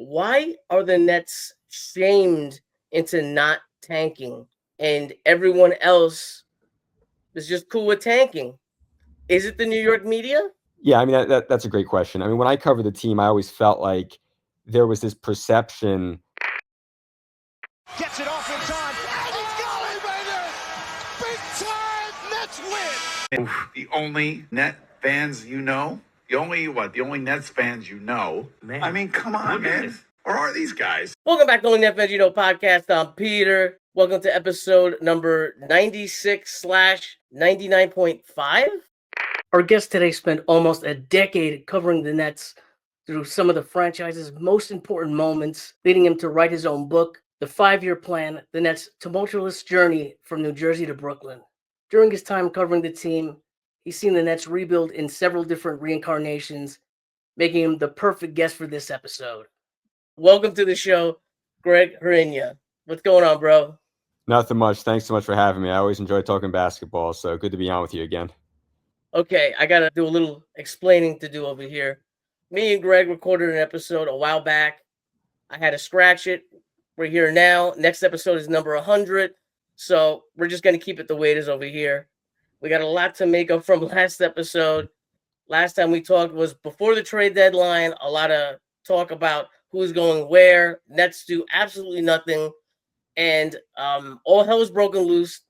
why are the Nets shamed into not tanking and everyone else is just cool with tanking? Is it the New York media? Yeah, I mean, that's a great question. I mean, when I covered the team, I always felt like there was this perception. Gets it off in time. And it's golly, baby! Big time Nets win! The only Net fans you know? The only Nets fans you know? Man. I mean, come on, man. Or are these guys? Welcome back to Only Net Fans You Know podcast. I'm Peter. Welcome to episode number 96/99.5. Our guest today spent almost a decade covering the Nets through some of the franchise's most important moments, leading him to write his own book, The 5-Year Plan, The Nets' Tumultuous Journey from New Jersey to Brooklyn. During his time covering the team, he's seen the Nets rebuild in several different reincarnations, making him the perfect guest for this episode. Welcome to the show, Greg Hrinya. What's going on, bro? Nothing much. Thanks so much for having me. I always enjoy talking basketball, so good to be on with you again. Okay, I got to do a little explaining to do over here. Me and Greg recorded an episode a while back. I had to scratch it. We're here now. Next episode is number 100. So we're just going to keep it the way it is over here. We got a lot to make up from last episode. Last time we talked was before the trade deadline. A lot of talk about who's going where. Nets do absolutely nothing. And all hell is broken loose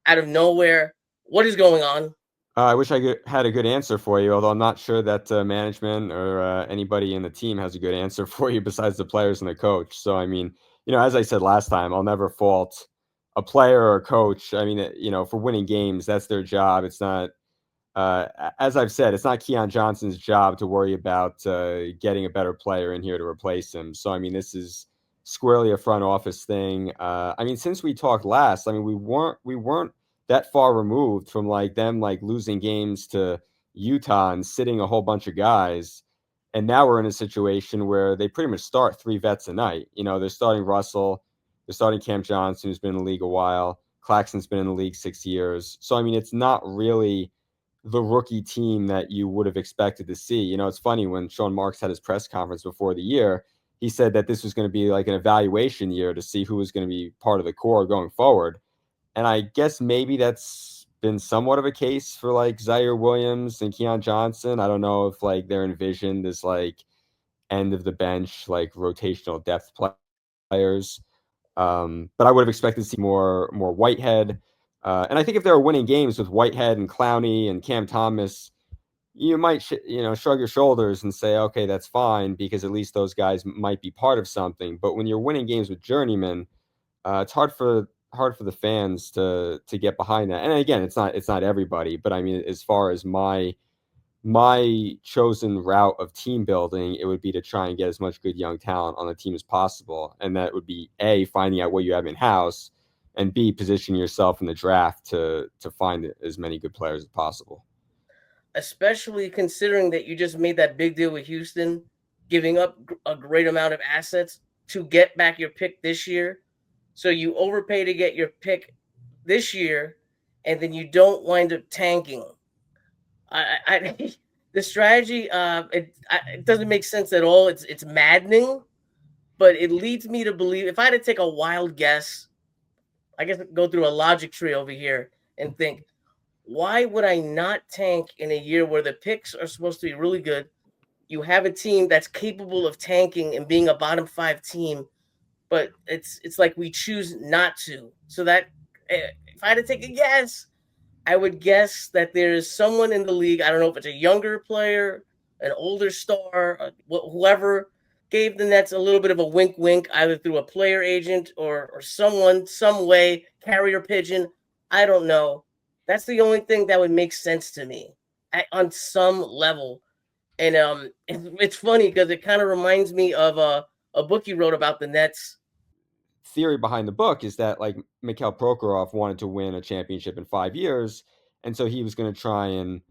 out of nowhere. What is going on? I wish I had a good answer for you, although I'm not sure that management or anybody in the team has a good answer for you besides the players and the coach. So, I mean, as I said last time, I'll never fault a player or a coach. I mean, for winning games, that's their job. It's not, as I've said, it's not Keon Johnson's job to worry about getting a better player in here to replace him. So, I mean, this is squarely a front office thing. I mean, since we talked last, I mean, we weren't that far removed from them losing games to Utah and sitting a whole bunch of guys. And now we're in a situation where they pretty much start 3 vets a night. They're starting Russell, they're starting Cam Johnson, who's been in the league a while. Claxton's been in the league 6 years. So, I mean, it's not really the rookie team that you would have expected to see. It's funny, when Sean Marks had his press conference before the year, he said that this was going to be like an evaluation year to see who was going to be part of the core going forward. And I guess maybe that's been somewhat of a case for Zaire Williams and Keon Johnson. I don't know if they're envisioned as end of the bench, rotational depth players. But I would have expected to see more Whitehead. And I think if they were winning games with Whitehead and Clowney and Cam Thomas, you might shrug your shoulders and say, okay, that's fine, because at least those guys might be part of something. But when you're winning games with journeymen, it's hard for the fans to get behind that. And again, it's not everybody, but I mean, as far as my chosen route of team building, it would be to try and get as much good young talent on the team as possible. And that would be A, finding out what you have in house, and B, positioning yourself in the draft to find as many good players as possible. Especially considering that you just made that big deal with Houston, giving up a great amount of assets to get back your pick this year. So you overpay to get your pick this year, and then you don't wind up tanking. The strategy, it doesn't make sense at all. It's maddening, but it leads me to believe, if I had to take a wild guess, I guess go through a logic tree over here and think, why would I not tank in a year where the picks are supposed to be really good? You have a team that's capable of tanking and being a bottom 5 team, but it's like we choose not to. So that, if I had to take a guess, I would guess that there is someone in the league, I don't know if it's a younger player, an older star, whoever gave the Nets a little bit of a wink, either through a player agent or someone, some way, carrier pigeon. I don't know. That's the only thing that would make sense to me on some level. And it's funny because it kind of reminds me of a book you wrote about the Nets. Theory behind the book is that Mikhail Prokhorov wanted to win a championship in 5 years, and so he was going to try and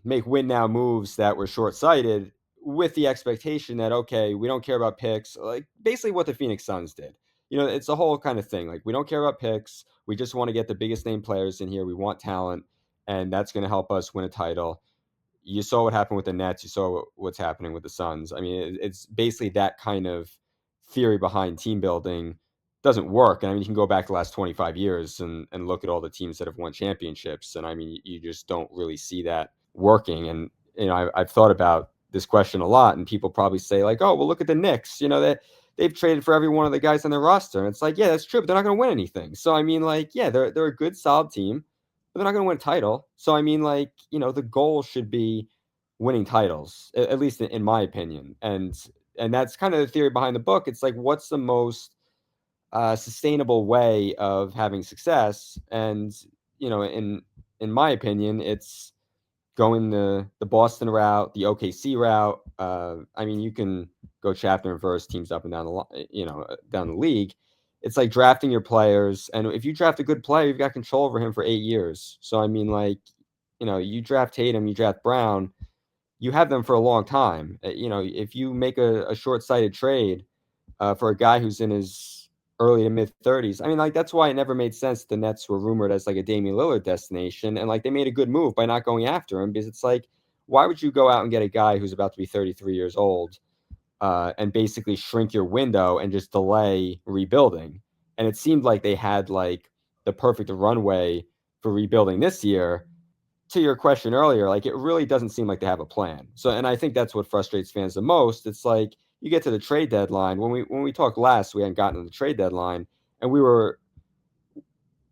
make win now moves that were short-sighted, with the expectation that, okay, we don't care about picks, basically what the Phoenix Suns did. It's a whole kind of thing. We don't care about picks. We just want to get the biggest name players in here. We want talent, and that's going to help us win a title. you saw what happened with the Nets. You saw what's happening with the Suns. I mean, it's basically that kind of theory behind team building doesn't work. And I mean, you can go back the last 25 years and look at all the teams that have won championships. And I mean, you just don't really see that working. And, you know, I've thought about this question a lot, and people probably say like, oh, well, look at the Knicks, you know, that they've traded for every one of the guys on their roster. And it's like, yeah, that's true, but they're not going to win anything. So, I mean, like, yeah, they're a good, solid team, but they're not going to win a title. So, I mean, like, you know, the goal should be winning titles, at least in my opinion. And that's kind of the theory behind the book. It's like, what's the most sustainable way of having success? And, you know, in my opinion, it's going the Boston route, the OKC route. I mean, you can go chapter and verse teams up and down down the league. It's like drafting your players, and if you draft a good player, you've got control over him for 8 years. So I mean, like, you know, you draft Tatum, you draft Brown, you have them for a long time. You know, if you make a short-sighted trade for a guy who's in his early to mid 30s. I mean, like, that's why it never made sense. The Nets were rumored as like a Damian Lillard destination. And like, they made a good move by not going after him, because it's like, why would you go out and get a guy who's about to be 33 years old and basically shrink your window and just delay rebuilding? And it seemed like they had like the perfect runway for rebuilding this year. To your question earlier, like, it really doesn't seem like they have a plan. So, and I think that's what frustrates fans the most. It's like, you get to the trade deadline. When we talked last, we hadn't gotten to the trade deadline, and we were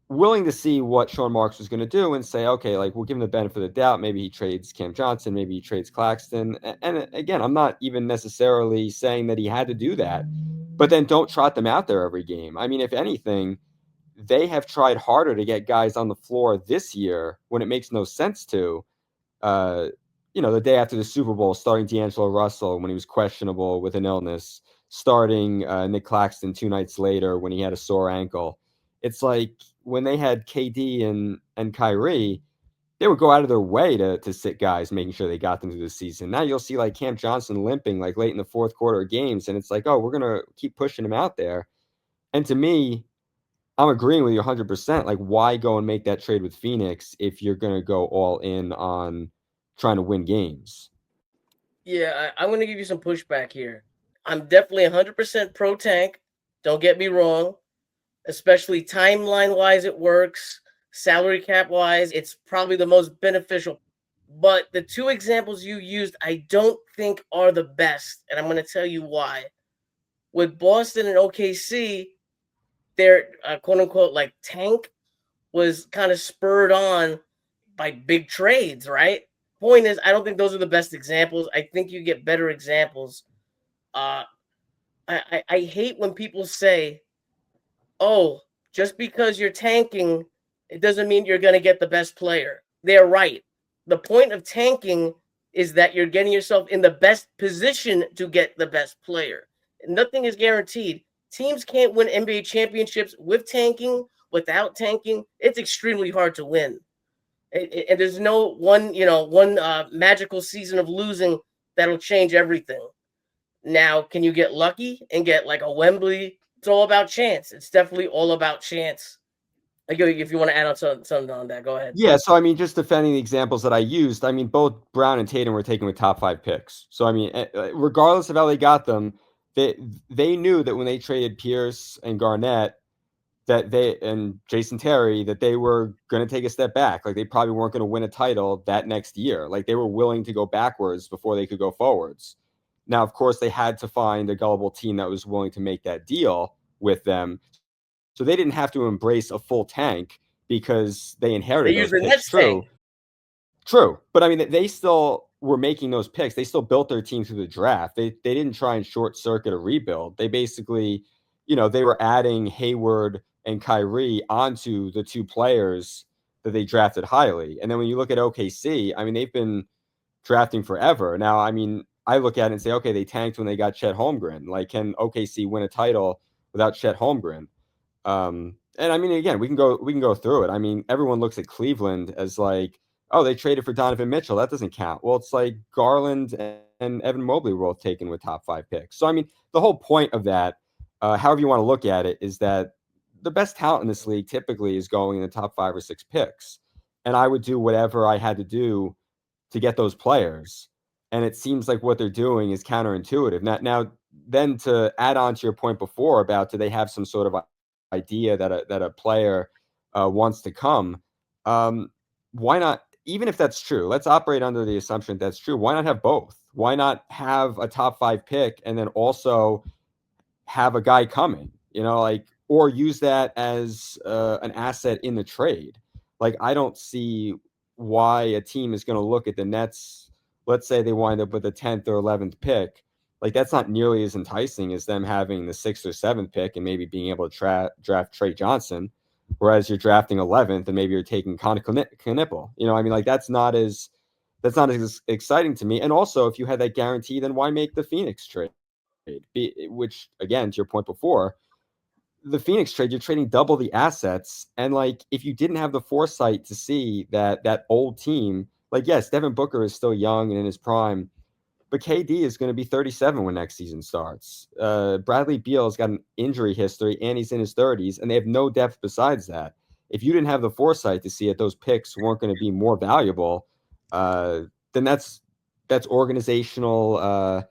willing to see what Sean Marks was going to do and say, okay, like, we'll give him the benefit of the doubt. Maybe he trades Cam Johnson. Maybe he trades Claxton. And again, I'm not even necessarily saying that he had to do that, but then don't trot them out there every game. I mean, if anything, they have tried harder to get guys on the floor this year when it makes no sense to. You know, the day after the Super Bowl, starting D'Angelo Russell when he was questionable with an illness, starting Nick Claxton 2 nights later when he had a sore ankle. It's like, when they had KD and Kyrie, they would go out of their way to sit guys, making sure they got them through the season. Now you'll see like Cam Johnson limping like late in the fourth quarter of games, and it's like, oh, we're going to keep pushing him out there. And to me, I'm agreeing with you 100%. Like, why go and make that trade with Phoenix if you're going to go all in on trying to win games? Yeah, I'm going to give you some pushback here. I'm definitely 100% pro tank. Don't get me wrong. Especially timeline-wise, it works. Salary cap-wise, it's probably the most beneficial. But the two examples you used, I don't think are the best. And I'm going to tell you why. With Boston and OKC, their quote-unquote like tank was kind of spurred on by big trades, right? Point is, I don't think those are the best examples. I think you get better examples. I hate when people say, oh, just because you're tanking, it doesn't mean you're going to get the best player. They're right. The point of tanking is that you're getting yourself in the best position to get the best player. Nothing is guaranteed. Teams can't win NBA championships with tanking, without tanking. It's extremely hard to win. And there's no one magical season of losing that'll change everything. Now, can you get lucky and get like a Wembley? It's all about chance. It's definitely all about chance. If you want to add on something on that, go ahead. Yeah, so I mean, just defending the examples that I used, I mean, both Brown and Tatum were taken with top 5 picks. So I mean, regardless of how they got them, they knew that when they traded Pierce and Garnett, and Jason Terry, that they were going to take a step back. Like, they probably weren't going to win a title that next year. Like, they were willing to go backwards before they could go forwards. Now, of course, they had to find a gullible team that was willing to make that deal with them. So they didn't have to embrace a full tank because they inherited those picks. True. But I mean, they still were making those picks. They still built their team through the draft. They didn't try and short circuit a rebuild. They basically, you know, they were adding Hayward and Kyrie onto the 2 players that they drafted highly. And then when you look at OKC, I mean, they've been drafting forever. Now, I mean, I look at it and say, okay, they tanked when they got Chet Holmgren. Like, can OKC win a title without Chet Holmgren? And I mean, again, we can go through it. I mean, everyone looks at Cleveland as like, oh, they traded for Donovan Mitchell. That doesn't count. Well, it's like Garland and Evan Mobley were both taken with top 5 picks. So, I mean, the whole point of that, however you want to look at it, is that the best talent in this league typically is going in the top 5 or 6 picks. And I would do whatever I had to do to get those players. And it seems like what they're doing is counterintuitive. Now, then to add on to your point before about do they have some sort of idea that a player wants to come, why not? Even if that's true, let's operate under the assumption that's true. Why not have both? Why not have a top 5 pick and then also have a guy coming, or use that as an asset in the trade? Like, I don't see why a team is going to look at the Nets. Let's say they wind up with a 10th or 11th pick. Like, that's not nearly as enticing as them having the 6th or 7th pick and maybe being able to draft Trey Johnson, whereas you're drafting 11th and maybe you're taking Connor Knippel. Like, that's not as exciting to me. And also, if you had that guarantee, then why make the Phoenix trade? Which, again, to your point before, the Phoenix trade, you're trading double the assets. And like, if you didn't have the foresight to see that old team, like, yes, Devin Booker is still young and in his prime, but KD is going to be 37 when next season starts. Bradley Beal's got an injury history and he's in his 30s, and they have no depth besides that. If you didn't have the foresight to see it, those picks weren't going to be more valuable. Then that's organizational, a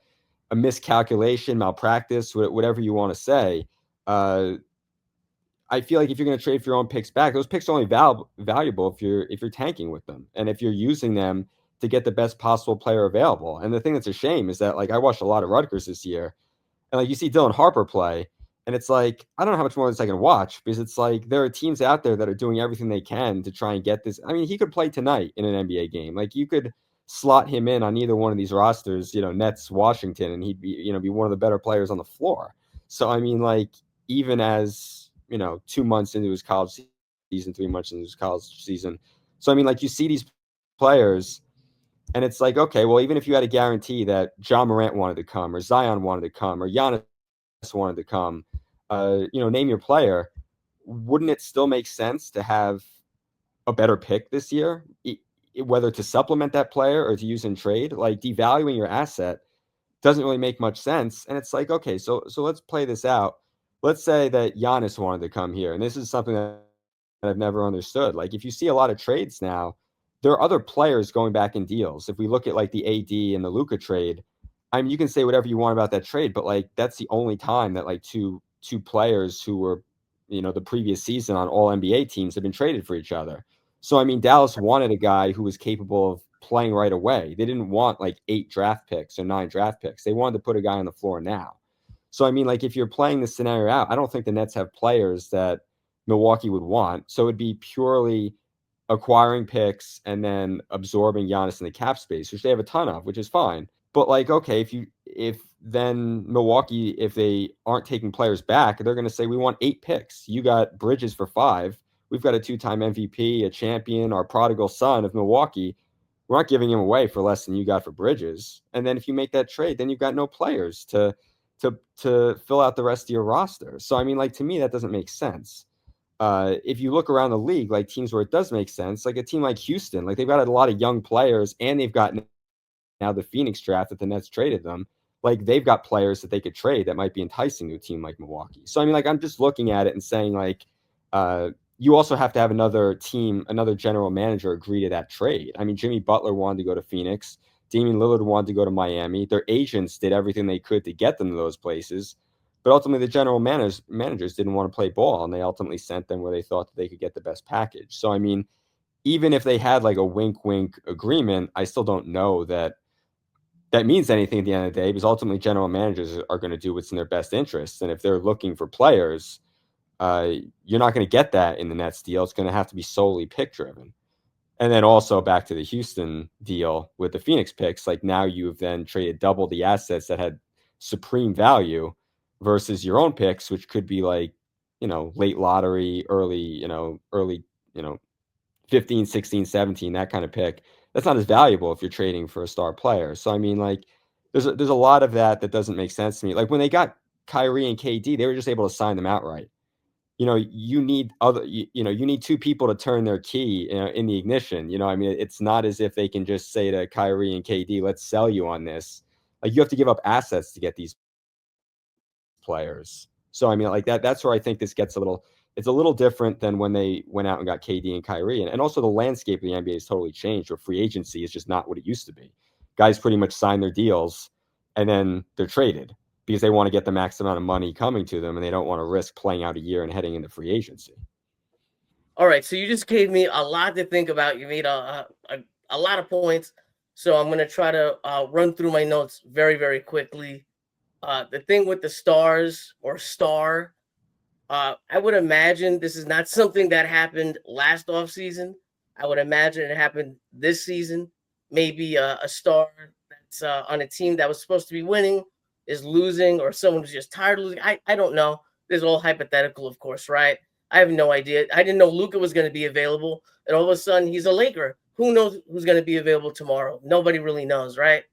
miscalculation, malpractice, whatever you want to say. I feel like if you're going to trade for your own picks back, those picks are only valuable if you're tanking with them and if you're using them to get the best possible player available. And the thing that's a shame is that, like, I watched a lot of Rutgers this year, and like, you see Dylan Harper play, and it's like, I don't know how much more of this I can watch, because it's like there are teams out there that are doing everything they can to try and get this. I mean, he could play tonight in an NBA game. Like, you could slot him in on either one of these rosters, Nets, Washington, and he'd be one of the better players on the floor. So, I mean, like, even as, 2 months into his college season, 3 months into his college season. So, I mean, like, you see these players, and it's like, okay, well, even if you had a guarantee that John Morant wanted to come, or Zion wanted to come, or Giannis wanted to come, name your player, wouldn't it still make sense to have a better pick this year, whether to supplement that player or to use in trade? Like, devaluing your asset doesn't really make much sense. And it's like, okay, so let's play this out. Let's say that Giannis wanted to come here, and this is something that I've never understood. Like, if you see a lot of trades now, there are other players going back in deals. If we look at like the AD and the Luka trade, I mean, you can say whatever you want about that trade, but like, that's the only time that like two players who were, the previous season on all NBA teams have been traded for each other. So, I mean, Dallas wanted a guy who was capable of playing right away. They didn't want like 8 draft picks or 9 draft picks. They wanted to put a guy on the floor now. So, I mean, like, if you're playing this scenario out, I don't think the Nets have players that Milwaukee would want. So it'd be purely acquiring picks and then absorbing Giannis in the cap space, which they have a ton of, which is fine. But like, okay, if then Milwaukee, if they aren't taking players back, they're going to say, we want 8 picks. You got Bridges for 5. We've got a 2-time MVP, a champion, our prodigal son of Milwaukee. We're not giving him away for less than you got for Bridges. And then if you make that trade, then you've got no players to fill out the rest of your roster. So, I mean, like, to me, that doesn't make sense. If you look around the league, like teams where it does make sense, like a team like Houston, like they've got a lot of young players, and they've got now the Phoenix draft that the Nets traded them. Like, they've got players that they could trade that might be enticing to a team like Milwaukee. So, I mean, like, I'm just looking at it and saying, like, you also have to have another team, another general manager agree to that trade. I mean, Jimmy Butler wanted to go to Phoenix. Damian Lillard wanted to go to Miami. Their agents did everything they could to get them to those places. But ultimately, the general managers didn't want to play ball, and they ultimately sent them where they thought that they could get the best package. So, I mean, even if they had like a wink agreement, I still don't know that means anything at the end of the day, because ultimately general managers are going to do what's in their best interests. And if they're looking for players, you're not going to get that in the Nets deal. It's going to have to be solely pick driven. And then also back to the Houston deal with the Phoenix picks, like, now you've then traded double the assets that had supreme value versus your own picks, which could be like, late lottery, early 15, 16, 17, that kind of pick. That's not as valuable if you're trading for a star player. So, I mean, like, there's a lot of that doesn't make sense to me. Like, when they got Kyrie and KD, they were just able to sign them outright. You need you need 2 people to turn their key in the ignition. I mean, it's not as if they can just say to Kyrie and KD, let's sell you on this. Like, you have to give up assets to get these players. So, I mean, like, that's where I think this gets a little it's a little different than when they went out and got KD and Kyrie. And also the landscape of the NBA has totally changed, where free agency is just not what it used to be. Guys pretty much sign their deals and then they're traded because they want to get the max amount of money coming to them and they don't want to risk playing out a year and heading into free agency. All right, so you just gave me a lot to think about. You made a lot of points, so I'm going to try to run through my notes very, very quickly. The thing with the stars or star, I would imagine this is not something that happened last offseason. I would imagine it happened this season. Maybe a star that's on a team that was supposed to be winning is losing, or someone who's just tired of losing. I don't know. This is all hypothetical, of course, right? I have no idea. I didn't know Luka was going to be available, and all of a sudden he's a Laker. Who knows who's going to be available tomorrow? Nobody really knows, right?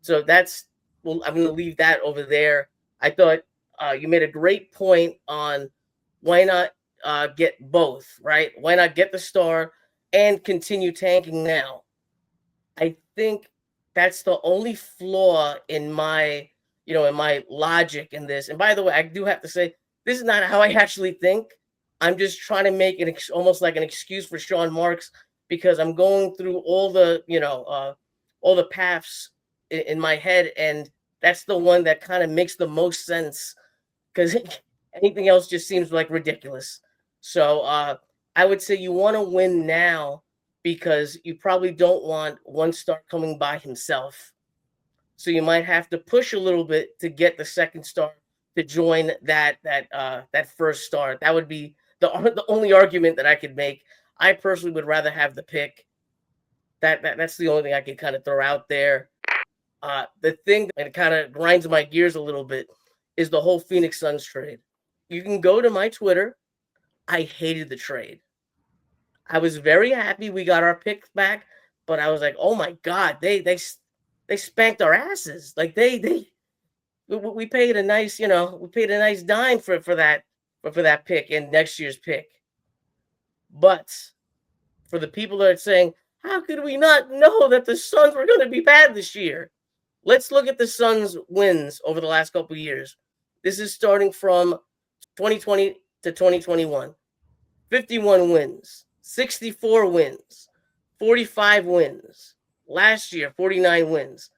So that's, well, I'm going to leave that over there. I thought you made a great point on why not get both, right? Why not get the star and continue tanking now? I think that's the only flaw in my, in my logic in this. And by the way, I do have to say, this is not how I actually think. I'm just trying to make it almost like an excuse for Sean Marks, because I'm going through all the, all the paths in my head, and that's the one that kind of makes the most sense, because anything else just seems like ridiculous. So I would say you want to win now, because you probably don't want one star coming by himself. So you might have to push a little bit to get the second star to join that first star. That would be the only argument that I could make. I personally would rather have the pick. That's the only thing I could kind of throw out there. The thing that kind of grinds my gears a little bit is the whole Phoenix Suns trade. You can go to my Twitter. I hated the trade. I was very happy we got our picks back, but I was like, oh my God, they spanked our asses. Like we paid a nice, we paid a nice dime for that pick and next year's pick. But for the people that are saying, how could we not know that the Suns were going to be bad this year? Let's look at the Suns' wins over the last couple of years. This is starting from 2020 to 2021. 51 wins, 64 wins, 45 wins. Last year, 49 wins.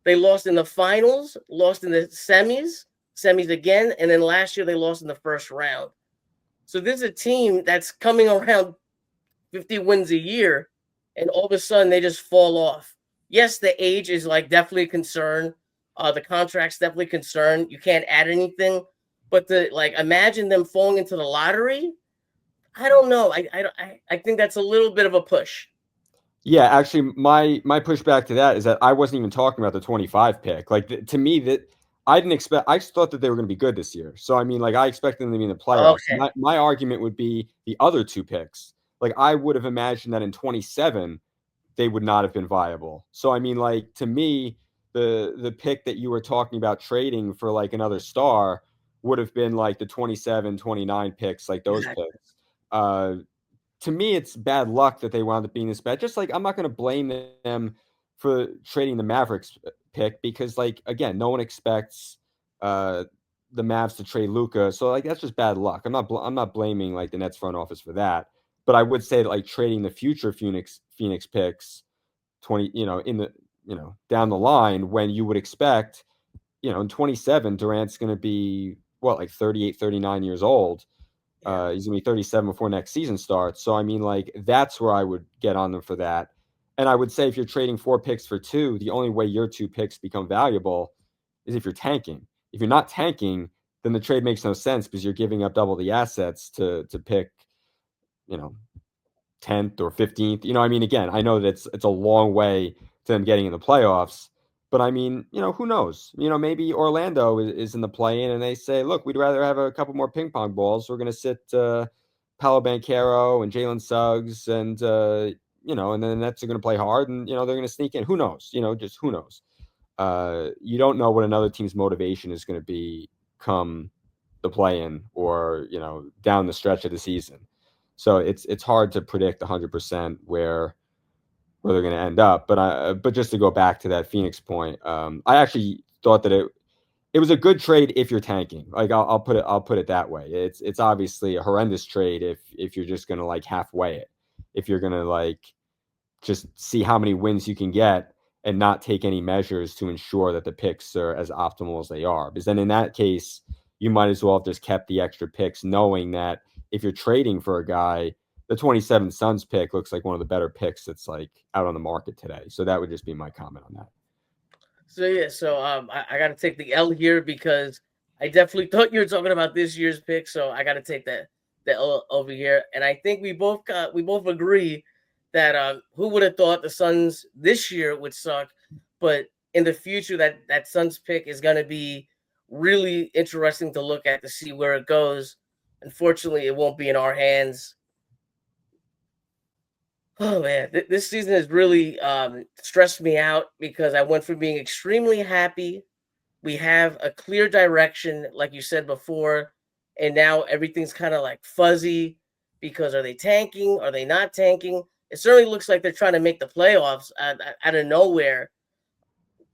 They lost in the finals, lost in the semis again, and then last year they lost in the first round. So this is a team that's coming around 50 wins a year, and all of a sudden they just fall off. Yes, the age is like definitely a concern. The contract's definitely a concern. You can't add anything, but imagine them falling into the lottery. I don't know. I think that's a little bit of a push. Yeah, actually, my pushback to that is that I wasn't even talking about the 25 pick. Like, to me, that I didn't expect. I thought that they were going to be good this year. So I mean, like, I expected them to be in the playoffs. Okay. My argument would be the other two picks. Like, I would have imagined that in 27 they would not have been viable. So I mean, like, to me, the pick that you were talking about trading for like another star would have been like the 27, 29 picks, like those picks. To me, it's bad luck that they wound up being this bad. Just like, I'm not going to blame them for trading the Mavericks pick, because, like, again, no one expects the Mavs to trade Luka. So like, that's just bad luck. I'm not blaming like the Nets front office for that. But I would say that like trading the future Phoenix picks 20, down the line, when you would expect, in 27, Durant's going to be like 38, 39 years old. He's going to be 37 before next season starts. So, I mean, like, that's where I would get on them for that. And I would say if you're trading 4 picks for 2, the only way your 2 picks become valuable is if you're tanking. If you're not tanking, then the trade makes no sense, because you're giving up double the assets to pick, 10th or 15th. I mean, again, I know that it's a long way to them getting in the playoffs. But I mean, who knows? Maybe Orlando is in the play-in and they say, look, we'd rather have a couple more ping pong balls. We're going to sit Paolo Banchero and Jalen Suggs, and and then the Nets are going to play hard, and they're going to sneak in. Who knows? Just who knows? You don't know what another team's motivation is going to be come the play-in or down the stretch of the season. So it's hard to predict 100% where they're going to end up. But just to go back to that Phoenix point, I actually thought that it was a good trade if you're tanking. Like I'll put it that way. It's obviously a horrendous trade if you're just gonna like halfway it. If you're gonna like just see how many wins you can get and not take any measures to ensure that the picks are as optimal as they are. Because then in that case, you might as well have just kept the extra picks, knowing that if you're trading for a guy, the 27 Suns pick looks like one of the better picks that's like out on the market today. So that would just be my comment on that. So yeah, so I got to take the L here because I definitely thought you were talking about this year's pick. So I got to take the L over here, and I think we both agree that who would have thought the Suns this year would suck, but in the future that Suns pick is going to be really interesting to look at to see where it goes. Unfortunately, it won't be in our hands. Oh man, this season has really stressed me out because I went from being extremely happy. We have a clear direction, like you said before, and now everything's kind of like fuzzy because are they tanking? Are they not tanking? It certainly looks like they're trying to make the playoffs out of nowhere.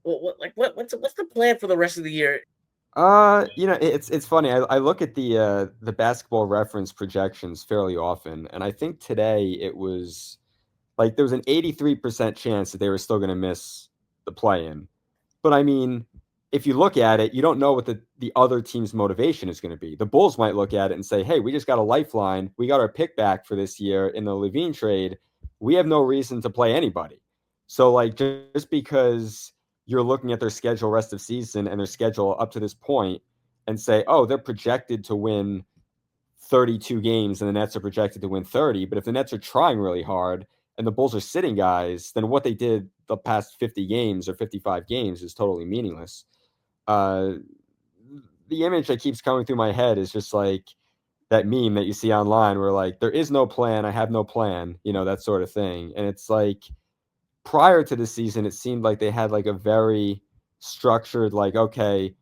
What's the plan for the rest of the year? It's funny. I look at the basketball reference projections fairly often, and I think today it was like there was an 83% chance that they were still going to miss the play-in. But I mean, if you look at it, you don't know what the other team's motivation is going to be. The Bulls might look at it and say, hey, we just got a lifeline. We got our pick back for this year in the Levine trade. We have no reason to play anybody. So, like, just because you're looking at their schedule rest of season and their schedule up to this point and say, oh, they're projected to win 32 games and the Nets are projected to win 30. But if the Nets are trying really hard and the Bulls are sitting guys, then what they did the past 50 games or 55 games is totally meaningless. The image that keeps coming through my head is just like that meme that you see online where like, there is no plan. I have no plan, that sort of thing. And it's like prior to the season, it seemed like they had like a very structured, like, okay,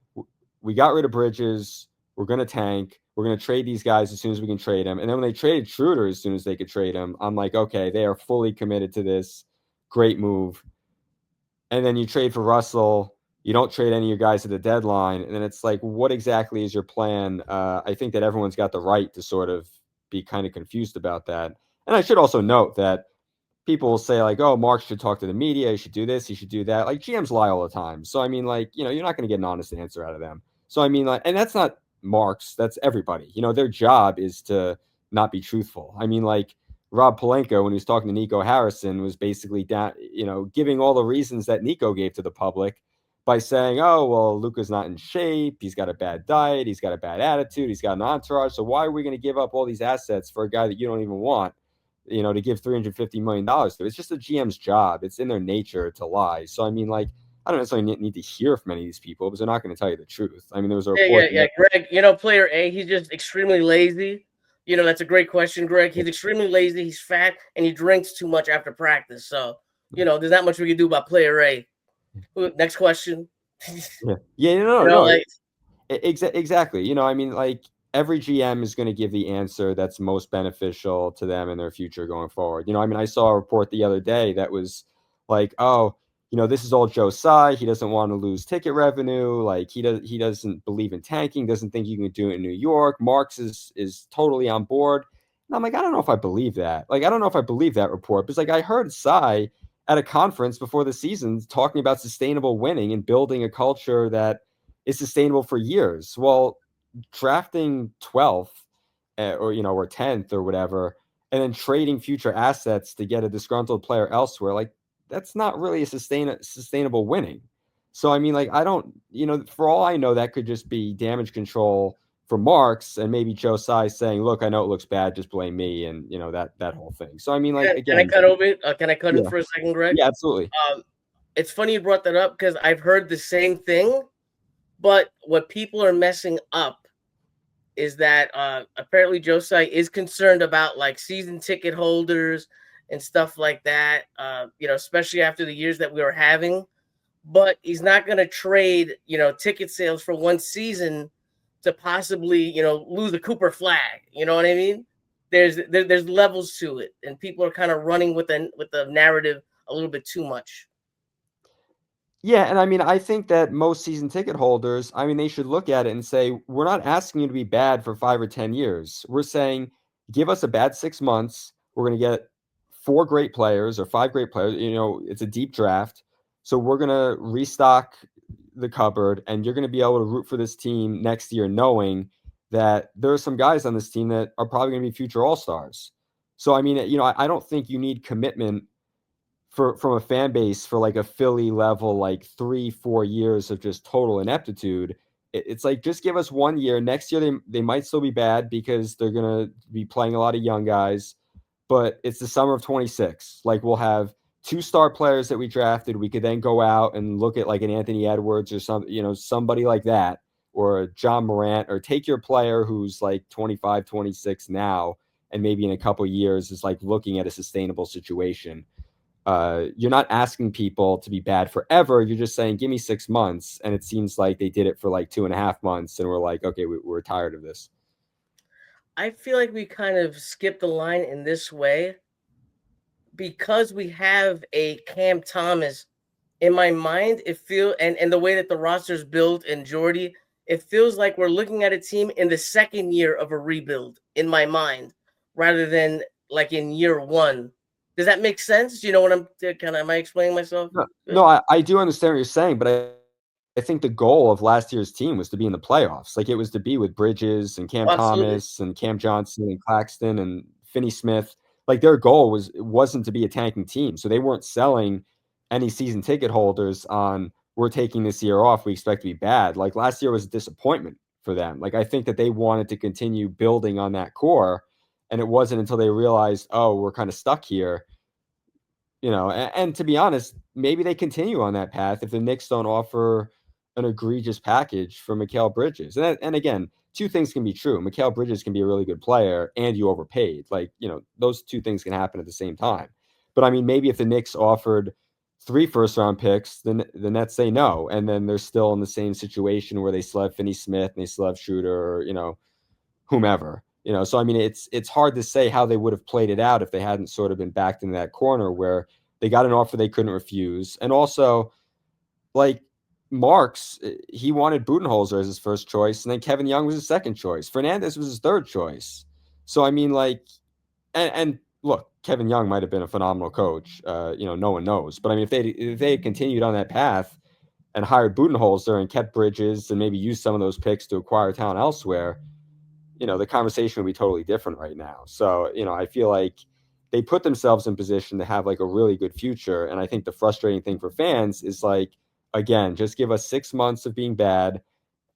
we got rid of Bridges. We're going to tank. We're going to trade these guys as soon as we can trade them. And then when they traded Schroeder as soon as they could trade him, I'm like, okay, they are fully committed to this. Great move. And then you trade for Russell. You don't trade any of your guys at the deadline. And then it's like, what exactly is your plan? I think that everyone's got the right to sort of be kind of confused about that. And I should also note that people will say like, oh, Mark should talk to the media. He should do this. He should do that. Like GMs lie all the time. So, I mean, like, you're not going to get an honest answer out of them. So, I mean, like, and that's not Mark's, that's everybody. Their job is to not be truthful. I mean, like Rob Pelinka, when he was talking to Nico Harrison, was basically down, giving all the reasons that Nico gave to the public by saying, oh, well, Luka's not in shape. He's got a bad diet. He's got a bad attitude. He's got an entourage. So why are we going to give up all these assets for a guy that you don't even want? To give $350 million to. It's just a GM's job. It's in their nature to lie. So, I mean, like, I don't necessarily need to hear from any of these people because they're not going to tell you the truth. I mean, there was a report. Yeah. Greg, player A, he's just extremely lazy. That's a great question, Greg. He's extremely lazy. He's fat and he drinks too much after practice. So, there's not much we can do about player A. Next question. No. Exactly. I mean, like, every GM is going to give the answer that's most beneficial to them in their future going forward. I mean, I saw a report the other day that was like, oh, this is all Joe Tsai. He doesn't want to lose ticket revenue. Like he doesn't believe in tanking, doesn't think you can do it in New York. Marks is totally on board. And I'm like, I don't know if I believe that. Like, I don't know if I believe that report because like I heard Tsai at a conference before the season talking about sustainable winning and building a culture that is sustainable for years. Well, drafting 12th or 10th or whatever, and then trading future assets to get a disgruntled player elsewhere, like that's not really a sustainable winning. So, I mean, like, I don't, for all I know, that could just be damage control for Marks and maybe Joe Tsai saying, look, I know it looks bad, just blame me. And, that whole thing. So, I mean, like, again. Can I cut over it? Can I cut in for a second, Greg? Yeah, absolutely. It's funny you brought that up because I've heard the same thing. But what people are messing up is that apparently Joe Tsai is concerned about like season ticket holders and stuff like that, especially after the years that we were having. But he's not going to trade, ticket sales for one season to possibly, lose the Cooper flag. You know what I mean? There's levels to it, and people are kind of running with the narrative a little bit too much. Yeah, and I mean, I think that most season ticket holders, I mean, they should look at it and say, we're not asking you to be bad for 5 or 10 years. We're saying, give us a bad 6 months. We're going to get 4 great players or 5 great players. It's a deep draft. So we're going to restock the cupboard, and you're going to be able to root for this team next year, knowing that there are some guys on this team that are probably going to be future all-stars. So, I mean, I don't think you need commitment from a fan base for like a Philly level, like 3-4 years of just total ineptitude. It's like, just give us 1 year. Next year they might still be bad because they're gonna be playing a lot of young guys, but it's the summer of 26. Like, we'll have 2 star players that we drafted. We could then go out and look at like an Anthony Edwards or somebody like that, or John Morant, or take your player who's like 25, 26 now, and maybe in a couple years is like looking at a sustainable situation. You're not asking people to be bad forever. You're just saying, give me 6 months. And it seems like they did it for like 2.5 months. And we're like, okay, we're tired of this. I feel like we kind of skipped the line in this way because we have a Cam Thomas in my mind. It feels, and the way that the roster's built and Jordy, it feels like we're looking at a team in the second year of a rebuild in my mind, rather than like in year one. Does that make sense? Do you know what I'm am I explaining myself? No, I do understand what you're saying, but I think the goal of last year's team was to be in the playoffs. Like, it was to be with Bridges and Cam Absolutely. Thomas and Cam Johnson and Claxton and Finney Smith. Like, their goal wasn't to be a tanking team. So they weren't selling any season ticket holders on, we're taking this year off, we expect to be bad. Like, last year was a disappointment for them. Like, I think that they wanted to continue building on that core. And it wasn't until they realized, oh, we're kind of stuck here. And to be honest, maybe they continue on that path if the Knicks don't offer an egregious package for Mikal Bridges. And again, 2 things can be true. Mikal Bridges can be a really good player and you overpaid. Like, those 2 things can happen at the same time. But I mean, maybe if the Knicks offered 3 first-round picks, then the Nets say no, and then they're still in the same situation where they still have Finney Smith and they still have Schroeder, or whomever. So I mean, it's hard to say how they would have played it out if they hadn't sort of been backed in that corner where they got an offer they couldn't refuse. And also, like, Marks, he wanted Budenholzer as his first choice, and then Kevin Young was his second choice. Fernandez was his third choice. So I mean, like, and look, Kevin Young might have been a phenomenal coach. No one knows. But I mean, if they had continued on that path and hired Budenholzer and kept Bridges and maybe used some of those picks to acquire talent elsewhere, the conversation would be totally different right now. So, I feel like they put themselves in position to have like a really good future. And I think the frustrating thing for fans is like, again, just give us 6 months of being bad.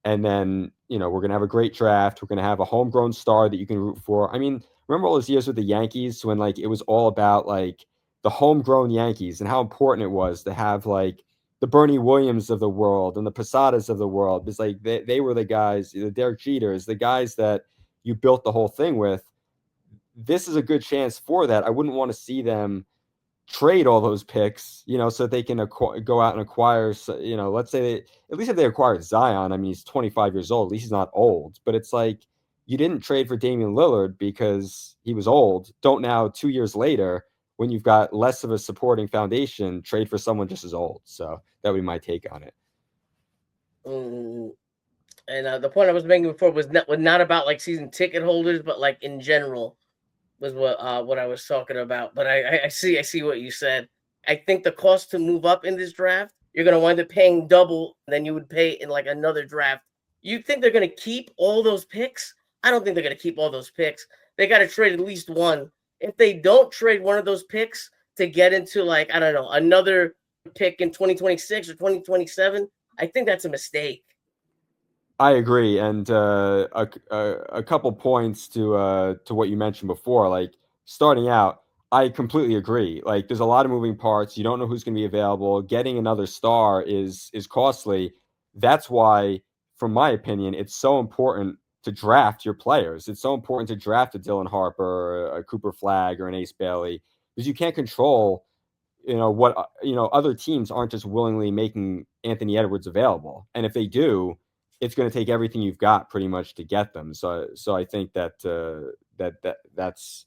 And then, we're going to have a great draft. We're going to have a homegrown star that you can root for. I mean, remember all those years with the Yankees when like it was all about like the homegrown Yankees and how important it was to have like the Bernie Williams of the world and the Posadas of the world. It's like they were the guys, the Derek Jeters, the guys that you built the whole thing with. This is a good chance for that. I wouldn't want to see them trade all those picks, so that they can go out and acquire, let's say at least if they acquired Zion, I mean, he's 25 years old, at least he's not old, but it's like, you didn't trade for Damian Lillard because he was old. Don't now, 2 years later, when you've got less of a supporting foundation, trade for someone just as old. So that would be my take on it. And the point I was making before was not about like season ticket holders, but like in general was what I was talking about. But I see what you said. I think the cost to move up in this draft, you're going to wind up paying double than you would pay in like another draft. You think they're going to keep all those picks? I don't think they're going to keep all those picks. They got to trade at least one. If they don't trade one of those picks to get into like, I don't know, another pick in 2026 or 2027, I think that's a mistake. I agree, and a couple points to what you mentioned before. Like, starting out, I completely agree. Like, there's a lot of moving parts. You don't know who's going to be available. Getting another star is costly. That's why, from my opinion, it's so important to draft your players. It's so important to draft a Dylan Harper, or a Cooper Flagg, or an Ace Bailey, because you can't control what other teams aren't just willingly making Anthony Edwards available, and if they do, it's going to take everything you've got pretty much to get them. So I think that that's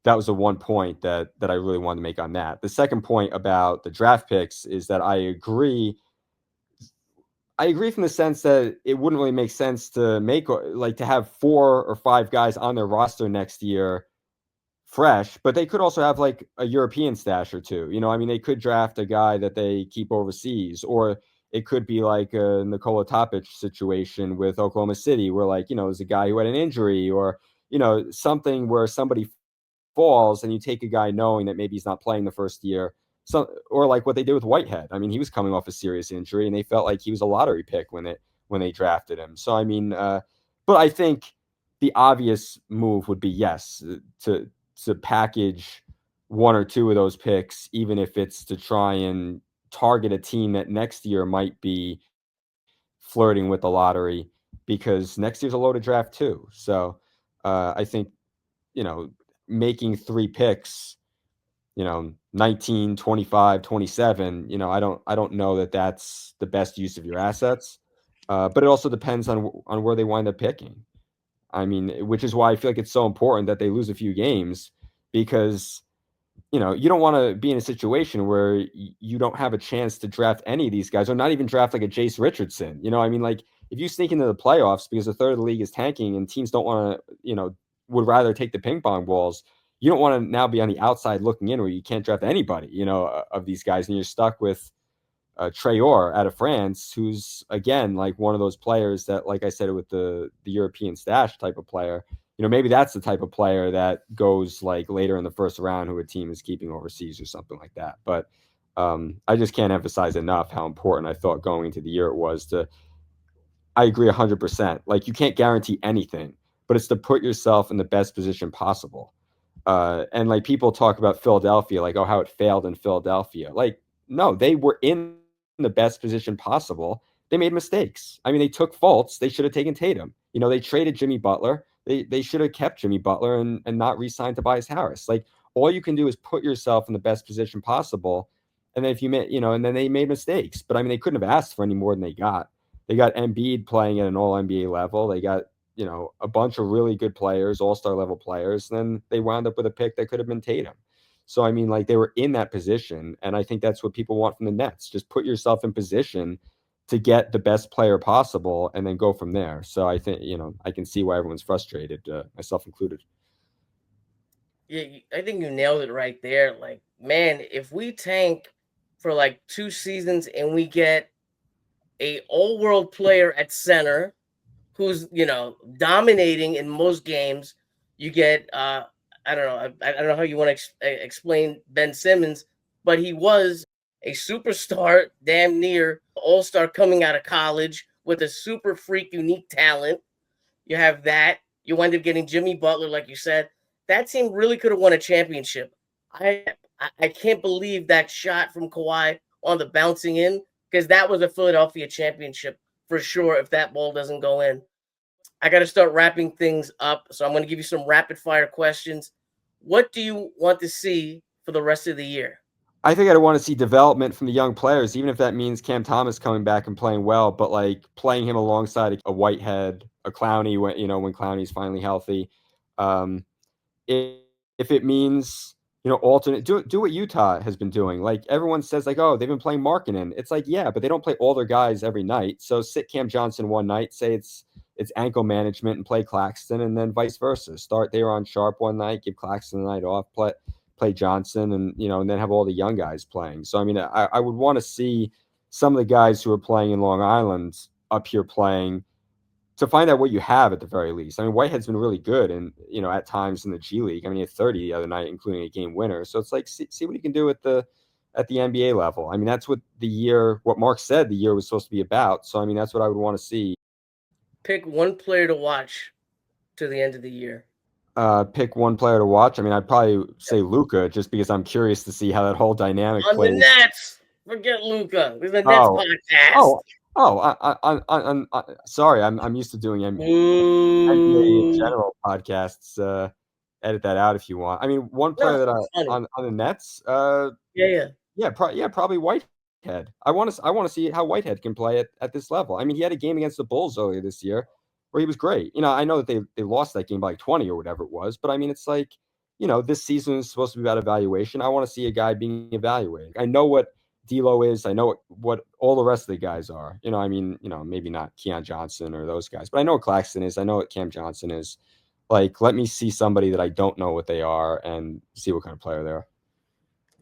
that was the one point that I really wanted to make on that. The second point about the draft picks is that I agree from the sense that it wouldn't really make sense to to have 4 or 5 guys on their roster next year fresh, but they could also have like a European stash or two. I mean, they could draft a guy that they keep overseas, or it could be like a Nikola Topic situation with Oklahoma City, where there's a guy who had an injury, or something where somebody falls and you take a guy knowing that maybe he's not playing the first year. So, or like what they did with Whitehead. I mean, he was coming off a serious injury, and they felt like he was a lottery pick when they drafted him. So I mean, but I think the obvious move would be yes to package 1 or 2 of those picks, even if it's to try and target a team that next year might be flirting with the lottery, because next year's a loaded draft too. So I think making 3 picks, 19, 25, 27, I don't know that that's the best use of your assets. But it also depends on where they wind up picking. I mean, which is why I feel like it's so important that they lose a few games, because you don't want to be in a situation where you don't have a chance to draft any of these guys, or not even draft like a Jace Richardson. I mean, like if you sneak into the playoffs because a third of the league is tanking and teams don't want to, would rather take the ping pong balls, you don't want to now be on the outside looking in where you can't draft anybody, of these guys, and you're stuck with Traore out of France, who's again like one of those players that, like I said, with the European stash type of player, maybe that's the type of player that goes like later in the first round who a team is keeping overseas or something like that. But I just can't emphasize enough how important I thought going into the year it was to. I agree 100%. Like you can't guarantee anything, but it's to put yourself in the best position possible. And like people talk about Philadelphia, like, oh, how it failed in Philadelphia. Like, no, they were in the best position possible. They made mistakes. I mean, they took faults. They should have taken Tatum. They traded Jimmy Butler. They should have kept Jimmy Butler and not re-signed Tobias Harris. Like, all you can do is put yourself in the best position possible. And then if you made, and then they made mistakes. But I mean, they couldn't have asked for any more than they got. They got Embiid playing at an all NBA level. They got a bunch of really good players, all-star level players, and then they wound up with a pick that could have been Tatum. So, I mean, like they were in that position, and I think that's what people want from the Nets. Just put yourself in position to get the best player possible and then go from there. So I think, I can see why everyone's frustrated, myself included. Yeah, I think you nailed it right there. Like, man, if we tank for like 2 seasons and we get a all-world player at center who's dominating in most games, you get I don't know how you want to explain Ben Simmons, but he was a superstar, damn near all-star coming out of college with a super freak unique talent. You have that. You wind up getting Jimmy Butler, like you said. That team really could have won a championship. I can't believe that shot from Kawhi on the bouncing in, because that was a Philadelphia championship for sure if that ball doesn't go in. I got to start wrapping things up, so I'm going to give you some rapid fire questions. What do you want to see for the rest of the year? I think I'd want to see development from the young players, even if that means Cam Thomas coming back and playing well, but like playing him alongside a Whitehead, a Clowney when Clowney's finally healthy. If it means alternate, do what Utah has been doing. Like everyone says, like, oh, they've been playing Markkanen. It's like, yeah, but they don't play all their guys every night. So sit Cam Johnson one night, say it's ankle management, and play Claxton, and then vice versa. Start there on Sharp one night, give Claxton the night off, play Johnson, and and then have all the young guys playing. So I mean, I would want to see some of the guys who are playing in Long Island up here playing, to find out what you have at the very least. I mean, Whitehead's been really good, and at times in the G League. I mean, he had 30 the other night, including a game winner. So it's like see what he can do at the NBA level. I mean, that's what Mark said the year was supposed to be about. So I mean, that's what I would want to see. Pick one player to watch to the end of the year. Pick one player to watch. I mean, I'd probably say Luka, just because I'm curious to see how that whole dynamic plays. On the Nets, forget Luka. This is a Nets podcast. Sorry. I'm used to doing NBA in general podcasts. Edit that out if you want. I mean, one player on the Nets. Probably Whitehead. I want to see how Whitehead can play at this level. I mean, he had a game against the Bulls earlier this year where he was great. I know that they lost that game by like 20 or whatever it was, but I mean, it's like this season is supposed to be about evaluation. I want to see a guy being evaluated. I know what D'Lo is. I know what all the rest of the guys are. Maybe not Keon Johnson or those guys, but I know what Claxton is. I know what Cam Johnson is. Like, let me see somebody that I don't know what they are and see what kind of player they are.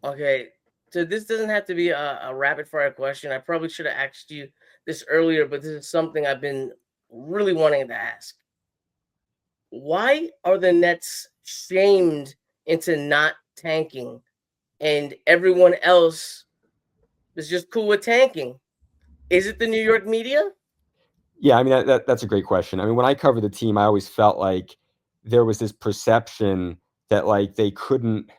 Okay, so this doesn't have to be a rapid fire question. I probably should have asked you this earlier, but this is something I've been really wanting to ask. Why are the Nets shamed into not tanking and everyone else is just cool with tanking? Is it the New York media? Yeah, I mean, that's a great question. I mean, when I covered the team, I always felt like there was this perception that, like, they couldn't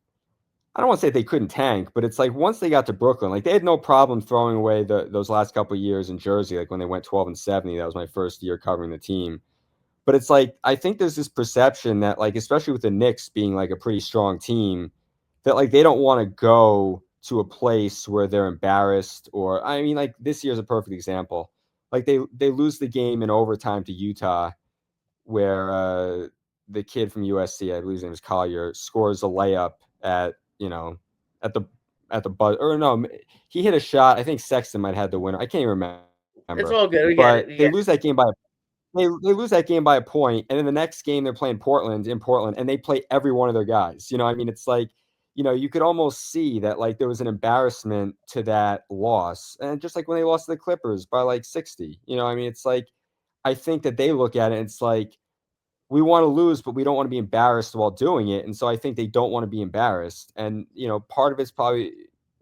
– I don't want to say they couldn't tank, but it's like once they got to Brooklyn, like, they had no problem throwing away those last couple of years in Jersey, like when they went 12-70. That was my first year covering the team. But it's like, I think there's this perception that, like, especially with the Knicks being like a pretty strong team, that, like, they don't want to go to a place where they're embarrassed. Or, I mean, like, this year's a perfect example. Like, they lose the game in overtime to Utah, where the kid from USC, I believe his name is Collier, scores a layup at the buzz. Or no, he hit a shot. I think Sexton might have had the winner. I can't even remember. It's all good. We get But it. they lose that game by they lose that game by a point, and in the next game they're playing Portland, and they play every one of their guys. I mean, it's like, you could almost see that, like, there was an embarrassment to that loss, and just like when they lost to the Clippers by like 60. I mean, it's like, I think that they look at it and it's like, we want to lose, but we don't want to be embarrassed while doing it. And so I think they don't want to be embarrassed. And, part of it's probably,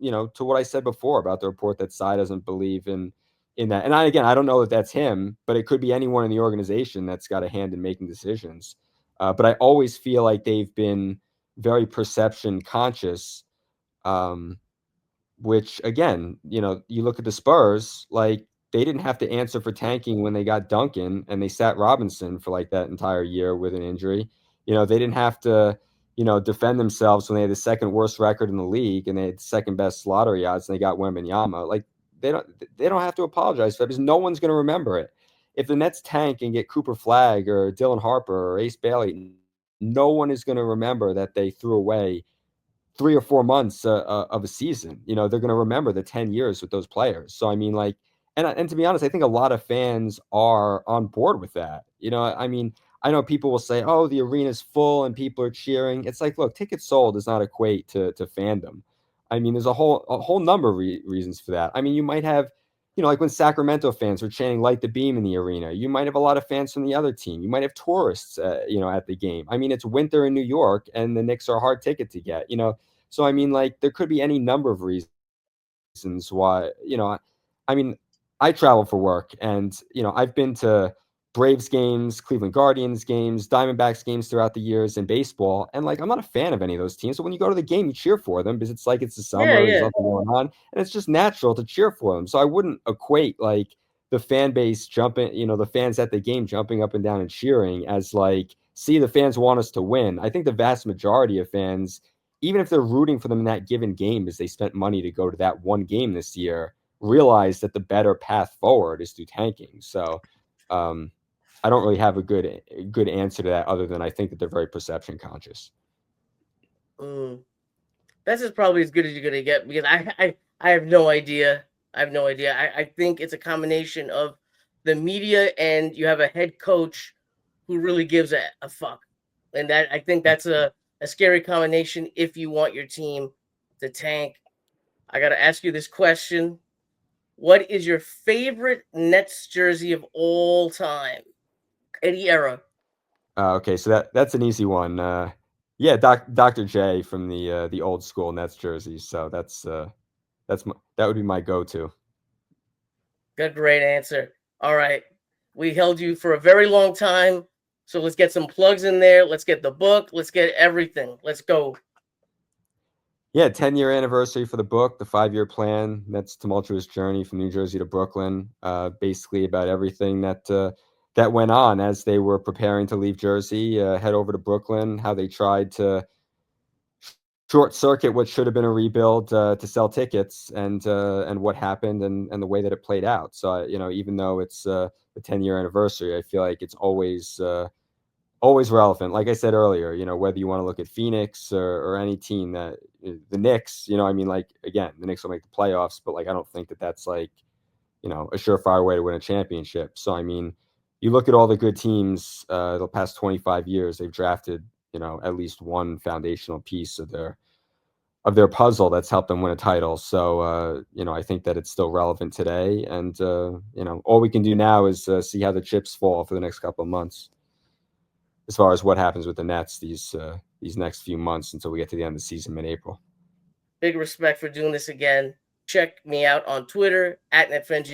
to what I said before about the report that Sy doesn't believe in that. And I don't know that that's him, but it could be anyone in the organization that's got a hand in making decisions. But I always feel like they've been very perception conscious, which, again, you look at the Spurs, like, they didn't have to answer for tanking when they got Duncan and they sat Robinson for like that entire year with an injury. They didn't have to, defend themselves when they had the second worst record in the league and they had the second best lottery odds and they got Wembanyama. Like, they don't have to apologize for that because no one's going to remember it. If the Nets tank and get Cooper Flagg or Dylan Harper or Ace Bailey, no one is going to remember that they threw away 3 or 4 months of a season. They're going to remember the 10 years with those players. So, I mean, like, and to be honest, I think a lot of fans are on board with that. I mean, I know people will say, oh, the arena's full and people are cheering. It's like, look, tickets sold does not equate to fandom. I mean, there's a whole number of reasons for that. I mean, you might have, like when Sacramento fans were chanting "Light the Beam" in the arena, you might have a lot of fans from the other team. You might have tourists, at the game. I mean, it's winter in New York and the Knicks are a hard ticket to get, So, I mean, like, there could be any number of reasons why, I mean, I travel for work and, I've been to Braves games, Cleveland Guardians games, Diamondbacks games throughout the years in baseball. And, like, I'm not a fan of any of those teams. So when you go to the game, you cheer for them because it's like it's the summer, there's nothing going on, and it's just natural to cheer for them. So I wouldn't equate, like, the fan base jumping, the fans at the game jumping up and down and cheering as, like, see, the fans want us to win. I think the vast majority of fans, even if they're rooting for them in that given game because they spent money to go to that one game this year, realize that the better path forward is through tanking. So I don't really have a good answer to that other than I think that they're very perception conscious. That's just probably as good as you're going to get because I have no idea. I think it's a combination of the media and you have a head coach who really gives a fuck. And that I think that's a scary combination if you want your team to tank. I got to ask you this question. What is your favorite Nets jersey of all time? Any era? Okay, so that's an easy one. Yeah, Dr. J from the old school Nets jerseys. So that would be my go-to. Good, great answer. All right, we held you for a very long time, so let's get some plugs in there. Let's get the book. Let's get everything. Let's go. Yeah, 10-year anniversary for the book, the 5-year plan. That's tumultuous journey from New Jersey to Brooklyn. Basically about everything that went on as they were preparing to leave Jersey, head over to Brooklyn. How they tried to short circuit what should have been a rebuild to sell tickets, and what happened, and the way that it played out. So even though it's the 10-year anniversary, I feel like it's always always relevant. Like I said earlier, whether you want to look at Phoenix or any team that the Knicks, I mean, like, again, the Knicks will make the playoffs, but like, I don't think that that's like, a surefire way to win a championship. So, I mean, you look at all the good teams the past 25 years, they've drafted, at least one foundational piece of their puzzle that's helped them win a title. So, I think that it's still relevant today. And, all we can do now is see how the chips fall for the next couple of months as far as what happens with the Nets these next few months until we get to the end of the season mid-April. Big respect for doing this again. Check me out on Twitter at NetFriends.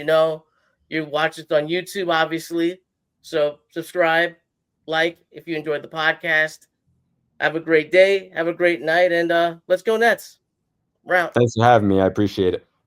You watch it on YouTube, obviously. So subscribe, like if you enjoyed the podcast. Have a great day. Have a great night. And let's go Nets. We're out. Thanks for having me. I appreciate it.